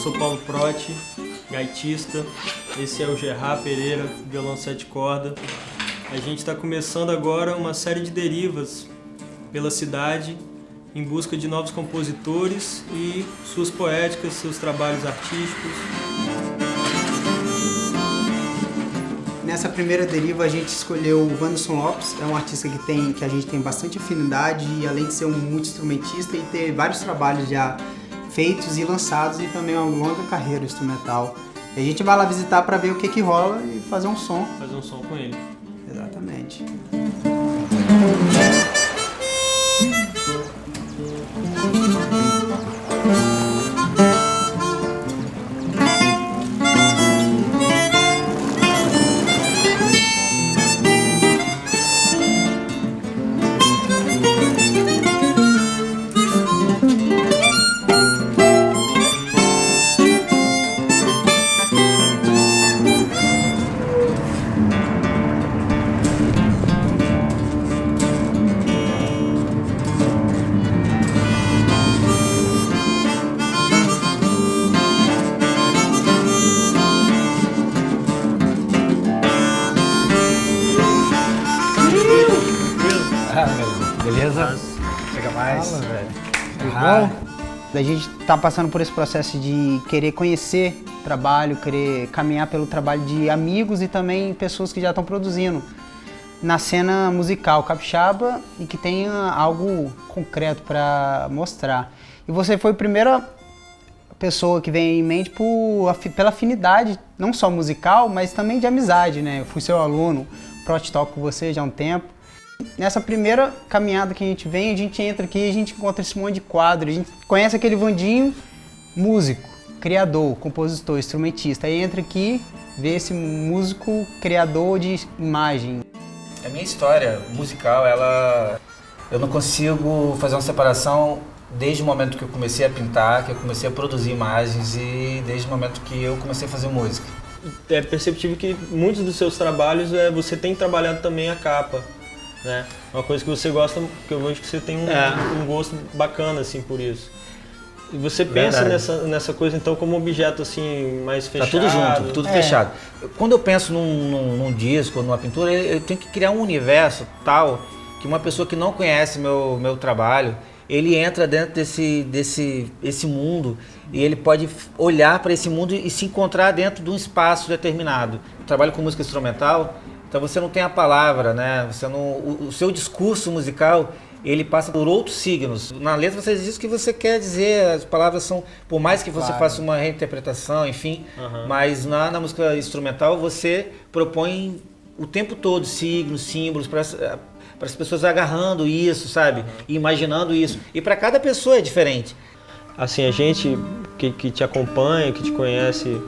sou Paulo Protti, gaitista. Esse é o Gerard Pereira, violão 7 cordas. A gente está começando agora uma série de derivas pela cidade em busca de novos compositores e suas poéticas, seus trabalhos artísticos. Nessa primeira deriva a gente escolheu o Wanderson Lopes, é um artista que a gente tem bastante afinidade e além de ser um multi-instrumentista e ter vários trabalhos já feitos e lançados e também uma longa carreira instrumental. E a gente vai lá visitar para ver o que rola e fazer um som. Fazer um som com ele. Exatamente. Beleza? Chega mais. Fala, velho. Tudo bom? A gente tá passando por esse processo de querer conhecer o trabalho, querer caminhar pelo trabalho de amigos e também pessoas que já estão produzindo na cena musical capixaba e que tenha algo concreto para mostrar. E você foi a primeira pessoa que vem em mente pela afinidade, não só musical, mas também de amizade, né? Eu fui seu aluno, toco com você já há um tempo. Nessa primeira caminhada que a gente vem, a gente entra aqui e a gente encontra esse monte de quadro. A gente conhece aquele Vandinho, músico, criador, compositor, instrumentista. Aí entra aqui, vê esse músico, criador de imagem. A minha história musical, eu não consigo fazer uma separação desde o momento que eu comecei a pintar, que eu comecei a produzir imagens e desde o momento que eu comecei a fazer música. É perceptível que muitos dos seus trabalhos você tem trabalhado também a capa. Né? Uma coisa que você gosta, que eu vejo que você tem um gosto bacana assim por isso. E você pensa nessa coisa então como objeto assim mais fechado? Tá tudo junto, tudo fechado. Quando eu penso num disco, numa pintura, eu tenho que criar um universo tal que uma pessoa que não conhece meu trabalho, ele entra dentro desse mundo e ele pode olhar para esse mundo e se encontrar dentro de um espaço determinado. Eu trabalho com música instrumental. Então você não tem a palavra, né? O seu discurso musical, ele passa por outros signos. Na letra você diz o que você quer dizer, as palavras são, por mais que você faça uma reinterpretação, enfim, mas na música instrumental você propõe o tempo todo signos, símbolos, para as pessoas agarrando isso, sabe? E imaginando isso. E para cada pessoa é diferente. Assim, a gente que te acompanha, que te conhece,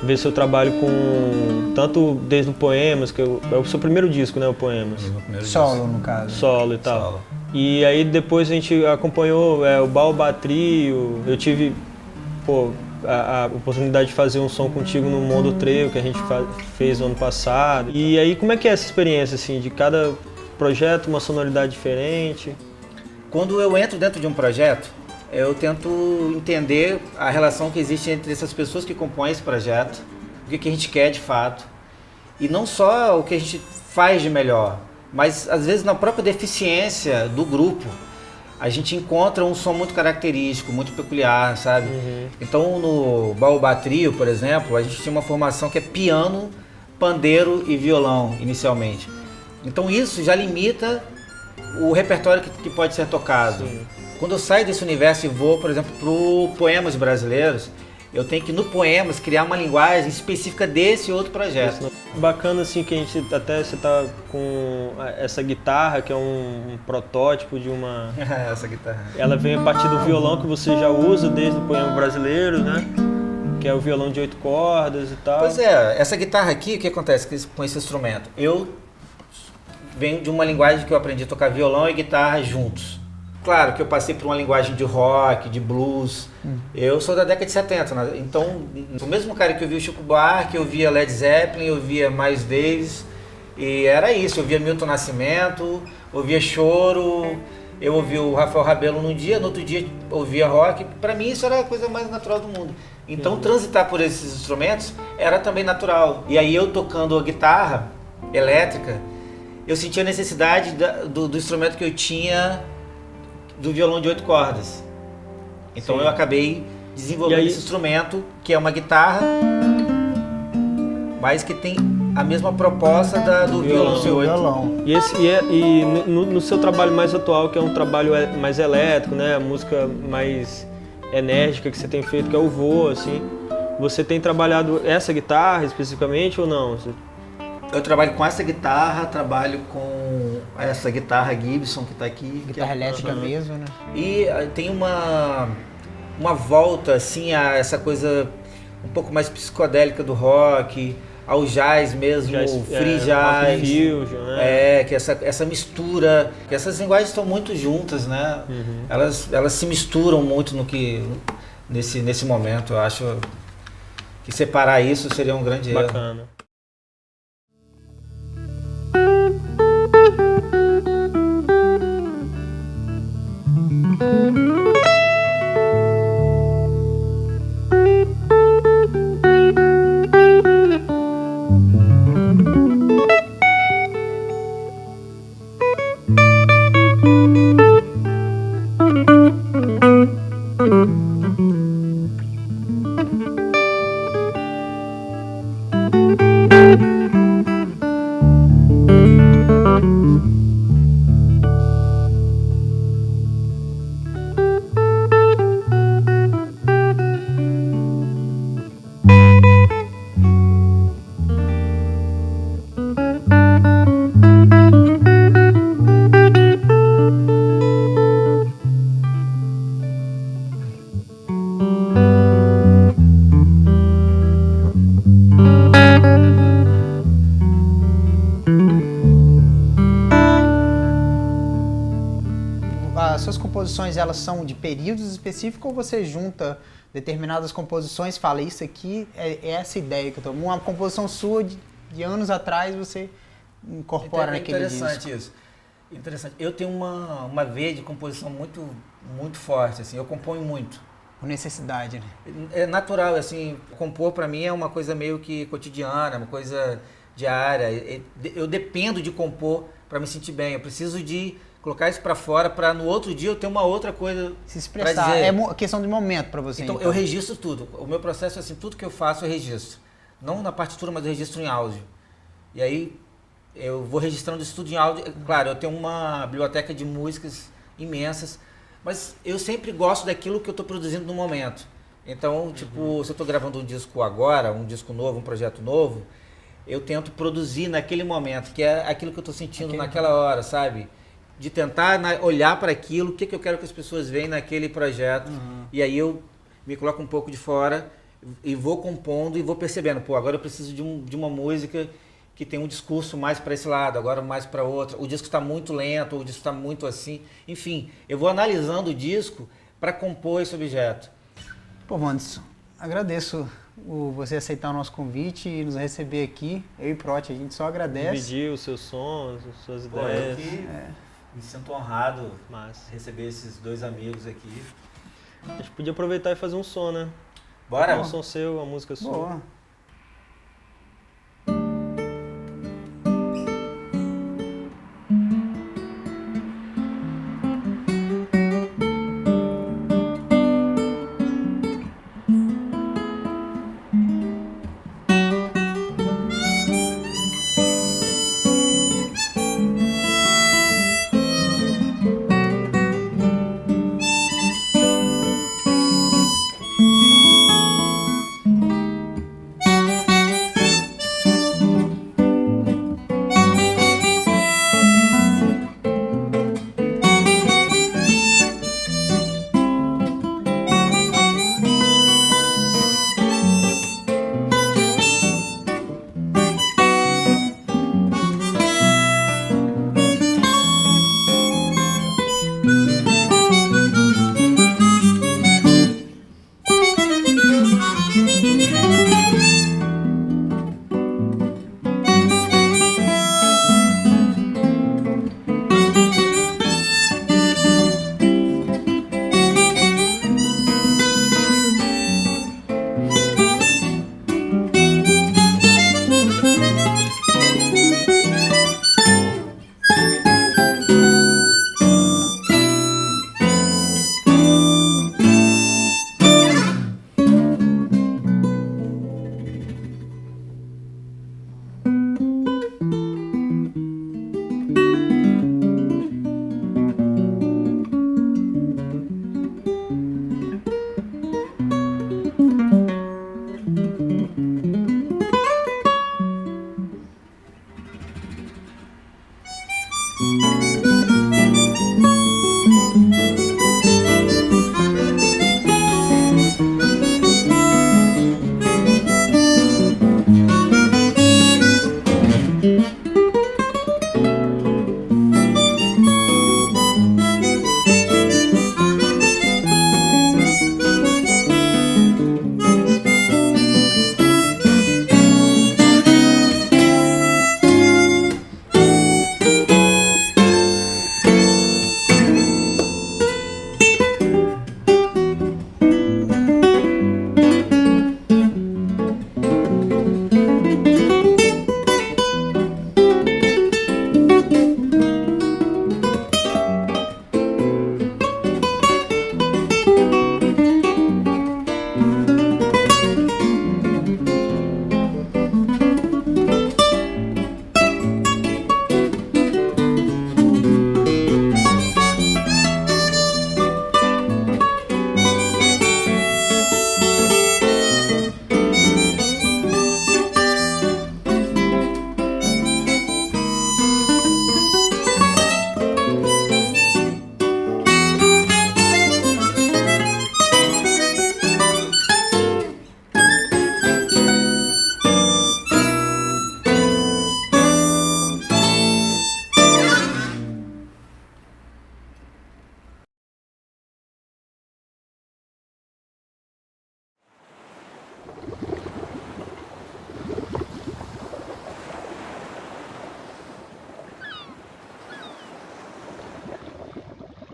ver seu trabalho com tanto desde o Poemas, que é o seu primeiro disco, né, o Poemas? Solo, no caso. Solo e tal. Solo. E aí depois a gente acompanhou o Baobá Trio, eu tive a oportunidade de fazer um som contigo no Mondo Trio, que a gente fez no ano passado. E aí como é que é essa experiência, assim, de cada projeto, uma sonoridade diferente? Quando eu entro dentro de um projeto, eu tento entender a relação que existe entre essas pessoas que compõem esse projeto, o que a gente quer de fato, e não só o que a gente faz de melhor, mas às vezes na própria deficiência do grupo, a gente encontra um som muito característico, muito peculiar, sabe? Então no Baobá Trio, por exemplo, a gente tinha uma formação que é piano, pandeiro e violão, inicialmente. Então isso já limita o repertório que pode ser tocado. Sim. Quando eu saio desse universo e vou, por exemplo, para o Poemas Brasileiros, eu tenho que, no Poemas, criar uma linguagem específica desse outro projeto. Bacana, assim, que a gente até, você tá com essa guitarra, que é um protótipo de uma... Essa guitarra. Ela vem a partir do violão que você já usa desde o Poema Brasileiro, né? Que é o violão de 8 cordas e tal. Pois é, essa guitarra aqui, o que acontece com esse instrumento? Eu venho de uma linguagem que eu aprendi a tocar violão e guitarra juntos. Claro que eu passei por uma linguagem de rock, de blues. Eu sou da década de 70, né? Então, o mesmo cara que eu via o Chico Buarque, eu via Led Zeppelin, eu via Miles Davis, e era isso. Eu via Milton Nascimento, eu via choro, eu ouvia o Rafael Rabelo num dia, no outro dia ouvia rock. Para mim isso era a coisa mais natural do mundo. Então transitar por esses instrumentos era também natural. E aí eu tocando a guitarra elétrica, eu sentia a necessidade do instrumento que eu tinha, do violão de 8 cordas. Então eu acabei desenvolvendo esse instrumento, que é uma guitarra, mas que tem a mesma proposta do violão de 8. E no seu trabalho mais atual, que é um trabalho mais elétrico, né? A música mais enérgica que você tem feito, que é o Voa, assim. Você tem trabalhado essa guitarra especificamente ou não? Eu trabalho com essa guitarra, trabalho com essa guitarra Gibson que está aqui. Guitarra elétrica mesmo, né? E tem uma volta, assim, a essa coisa um pouco mais psicodélica do rock, ao jazz mesmo, free jazz. Fusion, né? Que essa mistura, que essas linguagens estão muito juntas, né? Uhum. Elas se misturam muito nesse momento. Eu acho que separar isso seria um grande erro. Bacana. As suas composições, elas são de períodos específicos ou você junta determinadas composições e fala, isso aqui é essa ideia que eu tô... Uma composição sua de anos atrás, você incorpora naquele disco. Interessante isso. Interessante. Eu tenho uma veia de composição muito, muito forte, assim, eu componho muito. Por necessidade, né? É natural, assim, compor para mim é uma coisa meio que cotidiana, uma coisa diária. Eu dependo de compor para me sentir bem, eu preciso de colocar isso para fora para no outro dia eu ter uma outra coisa se expressar. Dizer. É questão de momento para você. Então eu registro tudo. O meu processo é assim, tudo que eu faço eu registro. Não na partitura, mas eu registro em áudio. E aí eu vou registrando isso tudo em áudio. Claro, eu tenho uma biblioteca de músicas imensas, mas eu sempre gosto daquilo que eu estou produzindo no momento. Então, tipo, se eu estou gravando um disco agora, um disco novo, um projeto novo, eu tento produzir naquele momento, que é aquilo que eu estou sentindo naquela hora, sabe? De tentar olhar para aquilo, o que eu quero que as pessoas vejam naquele projeto. E aí eu me coloco um pouco de fora e vou compondo e vou percebendo, pô, agora eu preciso de uma música que tem um discurso mais para esse lado, agora mais para outro. O disco está muito lento, ou o disco está muito assim. Enfim, eu vou analisando o disco para compor esse objeto. Pô, Wanderson, agradeço você aceitar o nosso convite e nos receber aqui. Eu e Proti, a gente só agradece. Dividir os seus sons, as suas Pô, ideias. Me sinto honrado Massa. receber esses dois amigos aqui. A gente podia aproveitar e fazer um som, né? Bora? Um som seu, uma música sua. Boa.